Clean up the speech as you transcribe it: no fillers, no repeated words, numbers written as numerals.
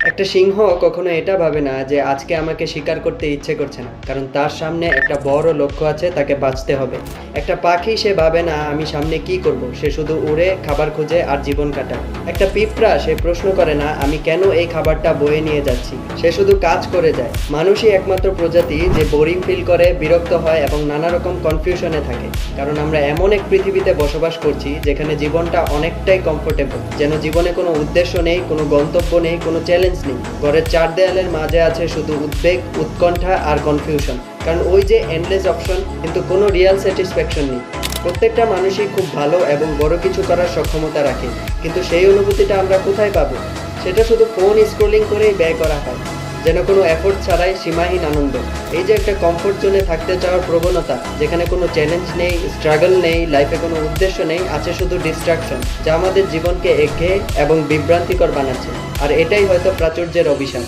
একটা সিংহ কখনো এটা ভাবে না যে আজকে আমাকে শিকার করতে ইচ্ছে করছে না, কারণ তার সামনে একটা বড় লক্ষ্য আছে, তাকে বাঁচতে হবে। একটা পাখি সে ভাবে না আমি সামনে কি করব, সে শুধু উড়ে খাবার খুঁজে আর জীবন কাটায়। একটা পিঁপড়া সে প্রশ্ন করে না আমি কেন এই খাবারটা বয়ে নিয়ে যাচ্ছি, সে শুধু কাজ করে যায়। মানুষই একমাত্র প্রজাতি যে বোরিং ফিল করে, বিরক্ত হয় এবং নানা রকম কনফিউশনে থাকে, কারণ আমরা এমন এক পৃথিবীতে বসবাস করছি যেখানে জীবনটা অনেকটাই কমফোর্টেবল, যেন জীবনে কোনো উদ্দেশ্য নেই, কোনো গন্তব্য নেই, কোনো চ্যালেঞ্জ নেই। ঘরের চার দেয়ালের মাঝে আছে শুধু উদ্বেগ, উৎকণ্ঠা আর কনফিউশন, কারণ ওই যে এন্ডলেস অপশন, কিন্তু কোনো রিয়েল স্যাটিসফ্যাকশন নেই। প্রত্যেকটা মানুষই খুব ভালো এবং বড় কিছু করার সক্ষমতা রাখে, কিন্তু সেই অনুভূতিটা আমরা কোথায় পাবো? সেটা শুধু ফোন স্ক্রোলিং করেই ব্যয় করা হয়, যেন কোনো এফোর্ট ছাড়াই সীমাহীন আনন্দ। এই যে একটা কমফোর্ট জোনে থাকতে চাওয়ার প্রবণতা, যেখানে কোনো চ্যালেঞ্জ নেই, স্ট্রাগল নেই, লাইফে কোনো উদ্দেশ্য নেই, আছে শুধু ডিস্ট্রাকশন, যা আমাদের জীবনকে একঘেয়ে এবং বিভ্রান্তিকর বানাচ্ছে। আর এটাই হয়তো প্রাচুর্যের অভিশাপ।